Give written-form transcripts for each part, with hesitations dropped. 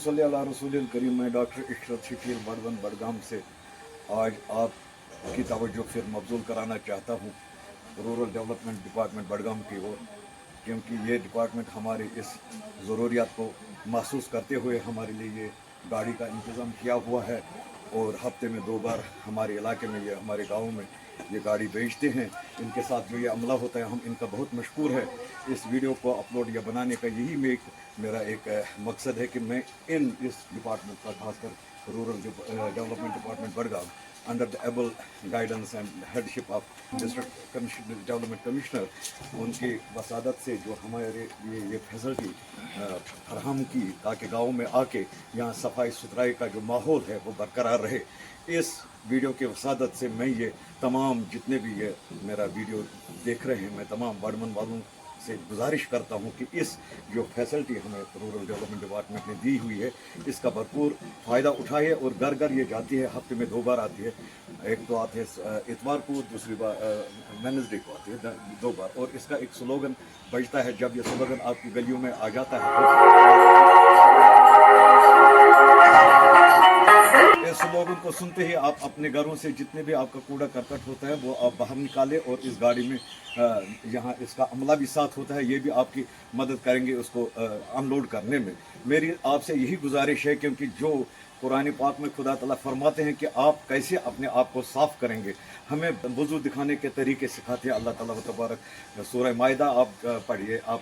सल्ली अला रसूलिल करीम। मैं डॉक्टर इशरत शकील बड़वन बड़गाम से आज आपकी तवज्जो फिर मबजूल कराना चाहता हूँ रूरल डेवलपमेंट डिपार्टमेंट बड़गाम की ओर, क्योंकि ये डिपार्टमेंट हमारे इस ज़रूरियात को महसूस करते हुए हमारे लिए ये गाड़ी का इंतज़ाम किया हुआ है और हफ्ते में 2 बार हमारे इलाके में ये हमारे गाँव में ये गाड़ी भेजते हैं। इनके साथ जो ये अमला होता है हम इनका बहुत मशकूर है। इस वीडियो को अपलोड या बनाने का यही मेरा एक मकसद है कि मैं इस डिपार्टमेंट का खासकर rural development department Budgam under the able guidance and headship of district development commissioner, उनकी वसादत से जो हमारे ये फैसिलिटी फराहम की ताकि गाँव में आके यहाँ सफाई सुथराई का जो माहौल है वो बरकरार रहे। इस वीडियो के वसादत से मैं ये तमाम जितने भी ये मेरा वीडियो देख रहे हैं, मैं तमाम बड़मन वालों से गुजारिश करता हूँ कि इस जो फैसिलिटी हमें रूरल डेवलपमेंट डिपार्टमेंट ने दी हुई है इसका भरपूर फ़ायदा उठाए। और घर घर ये जाती है, हफ्ते में 2 बार आती है। एक तो आती है इतवार को, दूसरी बार वेडनेसडे को आती है 2 बार। और इसका एक स्लोगन बजता है, जब ये स्लोगन आपकी गलियों में आ जाता है इस स्लोगन को सुनते ही आप अपने घरों से जितने भी आपका कूड़ा करकट होता है वो आप बाहर निकालें और इस गाड़ी में यहाँ इसका अमला भी साथ होता है, ये भी आपकी मदद करेंगे उसको अनलोड करने में। मेरी आपसे यही गुजारिश है, क्योंकि जो कुरान पाक में खुदा ताला फरमाते हैं कि आप कैसे अपने आप को साफ़ करेंगे, हमें वज़ू दिखाने के तरीके सिखाते हैं अल्लाह ताला तबारक। सूरह माइदा आप पढ़िए, आप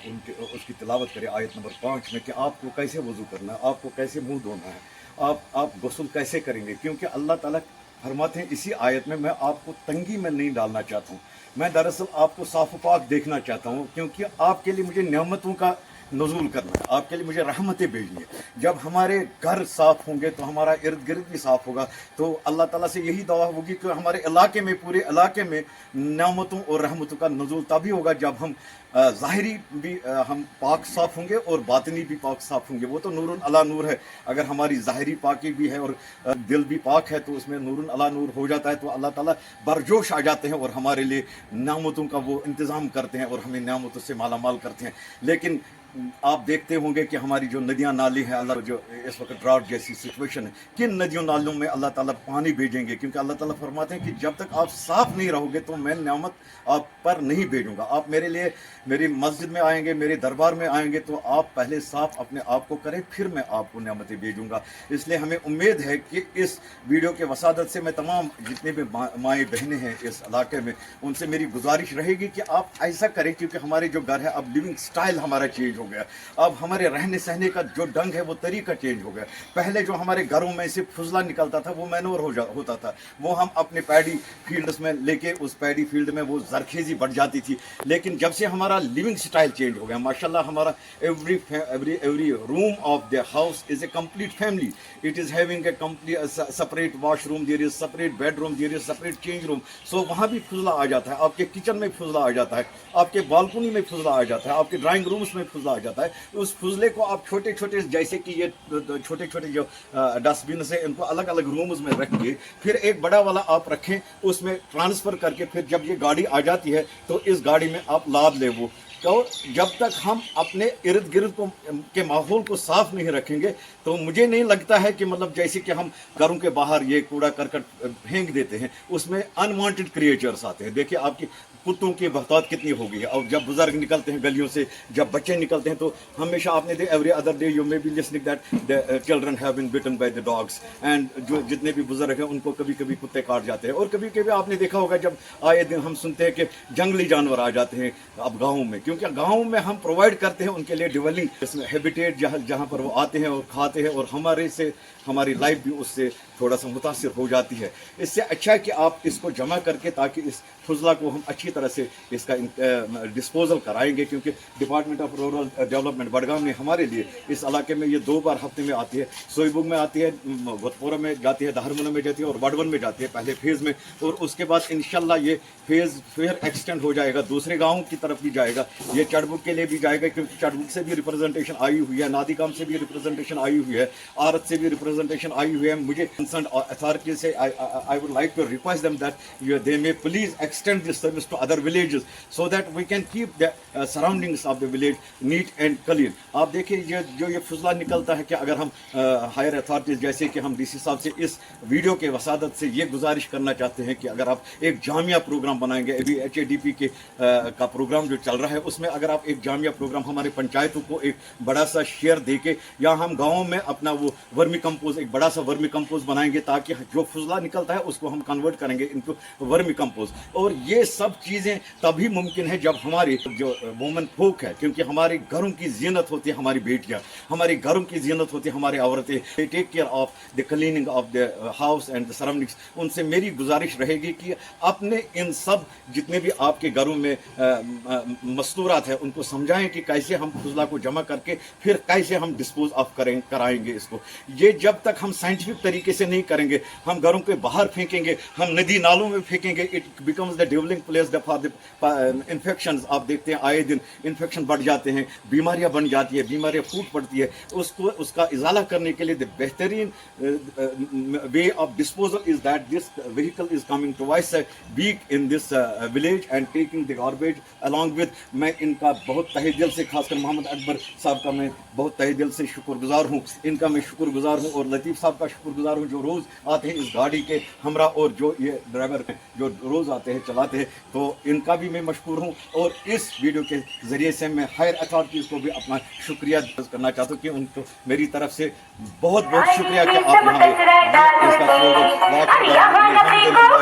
उसकी तिलावत करिए आयत नंबर 5 में कि आपको कैसे वज़ू करना है, आपको कैसे मुंह धोना है, आप गुस्ल कैसे करेंगे। क्योंकि अल्लाह ताला फरमाते हैं इसी आयत में, मैं आपको तंगी में नहीं डालना चाहता हूँ, मैं दरअसल आपको साफ पाक देखना चाहता हूँ, क्योंकि आपके लिए मुझे नेमतों का नज़ूल करना है, आपके लिए मुझे रहमतें भेजनी है। जब हमारे घर साफ़ होंगे तो हमारा इर्द गिर्द भी साफ़ होगा। तो अल्लाह ताला से यही दुआ होगी कि हमारे इलाके में, पूरे इलाके में नेमतों और रहमतों का नज़ूल तभी होगा जब हम ज़ाहिरी भी हम पाक साफ़ होंगे और बातिनी भी पाक साफ़ होंगे। वो तो नूरुन अला नूर है, अगर हमारी ज़ाहिरी पाकी भी है और दिल भी पाक है तो उसमें नूरुन अला नूर हो जाता है। तो अल्लाह ताला बरजोश आ जाते हैं और हमारे लिए नेमतों का वो इंतज़ाम करते हैं और हमें नेमतों से मालामाल करते हैं। लेकिन आप देखते होंगे कि हमारी जो नदियां नाली हैं, अल्लाह जो इस वक्त ड्राउट जैसी सिचुएशन है, किन नदियों नालों में अल्लाह ताला पानी भेजेंगे, क्योंकि अल्लाह ताला फरमाते हैं कि जब तक आप साफ नहीं रहोगे तो मैं नेमत आप पर नहीं भेजूंगा। आप मेरे लिए मेरी मस्जिद में आएंगे, मेरे दरबार में आएंगे तो आप पहले साफ अपने आप को करें, फिर मैं आपको नेमतें भेजूंगा। इसलिए हमें उम्मीद है कि इस वीडियो के वसादत से मैं तमाम जितने भी माएँ बहनें हैं इस इलाके में, उनसे मेरी गुजारिश रहेगी कि आप ऐसा करें, क्योंकि हमारे जो घर है अब लिविंग स्टाइल हमारा चेंज हो गया। अब हमारे रहने सहने का जो ढंग है वो तरीका चेंज हो गया। पहले जो हमारे घरों में से फुजला निकलता था वो मैनोर होता था, वो हम अपने पैडी फील्ड्स में लेके उस पैडी फील्ड में वो जरखेजी बढ़ जाती थी। लेकिन जब से हमारा लिविंग स्टाइल चेंज हो गया, माशाल्लाह हमारा every room of the house is a complete family. It is having a complete separate washroom, there is separate bedroom, there is separate change room. So वहाँ भी फुजला आ जाता है, आपके किचन में फुजला आ जाता है, आपके बालकनी में फुजला आ जाता है, आपके ड्राइंग रूम्स में फुजला आ जाता है। उस फुजले को आप छोटे छोटे, जैसे कि ये छोटे छोटे जो डस्टबिन से इनको अलग अलग रूम्स में रख के फिर एक बड़ा वाला आप रखें, उसमें ट्रांसफ़र करके फिर जब ये गाड़ी आ जाती है तो इस गाड़ी में आप लाद ले वो। तो जब तक हम अपने इर्द गिर्द को के माहौल को साफ नहीं रखेंगे तो मुझे नहीं लगता है कि मतलब जैसे कि हम घरों के बाहर ये कूड़ा करकट फेंक देते हैं, उसमें अनवांटेड क्रिएचर्स आते हैं। देखिए आपकी कुत्तों की बहुतात कितनी हो गई है। और जब बुजुर्ग निकलते हैं गलियों से, जब बच्चे निकलते हैं तो हमेशा आपने every other day you may be listening that the children have been bitten by the dogs. And जो जितने भी बुजुर्ग हैं उनको कभी कभी कुत्ते काट जाते हैं। और कभी कभी आपने देखा होगा जब आए दिन हम सुनते हैं कि जंगली जानवर आ जाते हैं अब गाँव में, क्योंकि गाँव में हम प्रोवाइड करते हैं उनके लिए डिवेलिंग हैबिटेट जहाँ पर वो आते हैं और खाते हैं, और हमारी लाइफ भी उससे थोड़ा सा मुतासिर हो जाती है। इससे अच्छा है कि आप इसको जमा करके ताकि इस फुजला को हम अच्छी तरह से इसका डिस्पोजल कराएंगे, क्योंकि department of rural development Budgam ने हमारे लिए इस इलाके में ये 2 बार हफ्ते में आती है। सोईबुग में आती है, वतपोरा में जाती है, धारमुना में जाती है और बड़वन में जाती है पहले फेज़ में। और उसके बाद इंशाल्लाह ये फेज़ फिर एक्सटेंड हो जाएगा, दूसरे गाँव की तरफ भी जाएगा, ये चढ़बुक के लिए भी जाएगा, क्योंकि चढ़बुक से भी रिप्रेजेंटेशन आई हुई है, नादिकाम से भी रिप्रेजेंटेशन आई हुई है, आरत से भी रिप्रेजेंटेशन आई हुई है। मुझे concerned authorities say, I would like to request them that they may please extend this service to other villages so that we can keep the surroundings of the village neat and clean. आप देखिए जो ये फुजला निकलता है कि अगर हम higher authorities जैसे कि हम डीसी साहब से इस वीडियो के वसादत से ये गुजारिश करना चाहते हैं कि अगर आप एक जामिया प्रोग्राम बनाएंगे, अभी HADP के का प्रोग्राम जो चल रहा है उसमें अगर आप एक जामिया प्रोग्राम हमारे पंचायतों को एक बड़ा सा शेयर दे के या हम गाँव में अपना वो वर्मी कंपोज एक बड़ा सा वर्मी कंपोज बनाएंगे ताकि जो फुजला निकलता है उसको हम कन्वर्ट करेंगे इनटू वर्मी कंपोज. और ये सब चीज़ें तभी मुमकिन है जब हमारी जो वुमेन फोक है, क्योंकि हमारे घरों की जीनत होती है हमारी बेटियां, हमारे घरों की जीनत होती है हमारी औरतें. They take care of the cleaning of the house and the surroundings. उनसे मेरी गुजारिश रहेगी कि अपने इन सब जितने भी आपके घरों में मस्तूरात है उनको समझाएं कि कैसे हम फुजला को जमा करके फिर कैसे हम डिस्पोज ऑफ कराएंगे इसको. ये जब तक हम साइंटिफिक तरीके से नहीं करेंगे, हम घरों के बाहर फेंकेंगे, हम नदी नालों में फेंकेंगे, it becomes the dwelling place for the infection. आप देखते हैं आए दिन इन्फेक्शन बढ़ जाते हैं, बीमारियां बन जाती है, बीमारियां फूट पड़ती है. उसका इजाला करने के लिए द बेहतरीन way of disposal is that this vehicle is coming twice a week in this village and taking the garbage along with. मैं इनका बहुत तहे दिल से, खासकर मोहम्मद अकबर साहब का मैं बहुत तहे दिल से शुक्रगुजार हूँ. इनका मैं शुक्रगुजार हूँ और लतीफ़ साहब का शुक्रगुजार हूँ जो रोज़ आते हैं इस गाड़ी के हमरा और जो ये ड्राइवर जो रोज़ आते हैं चलाते हैं, तो इनका भी मैं मशकूर हूँ. और इस वीडियो के ज़रिए से मैं हायर अथॉरिटीज़ को भी अपना शुक्रिया करना चाहता हूँ कि उनको मेरी तरफ से बहुत बहुत शुक्रिया कि आप यहाँ आए. इसका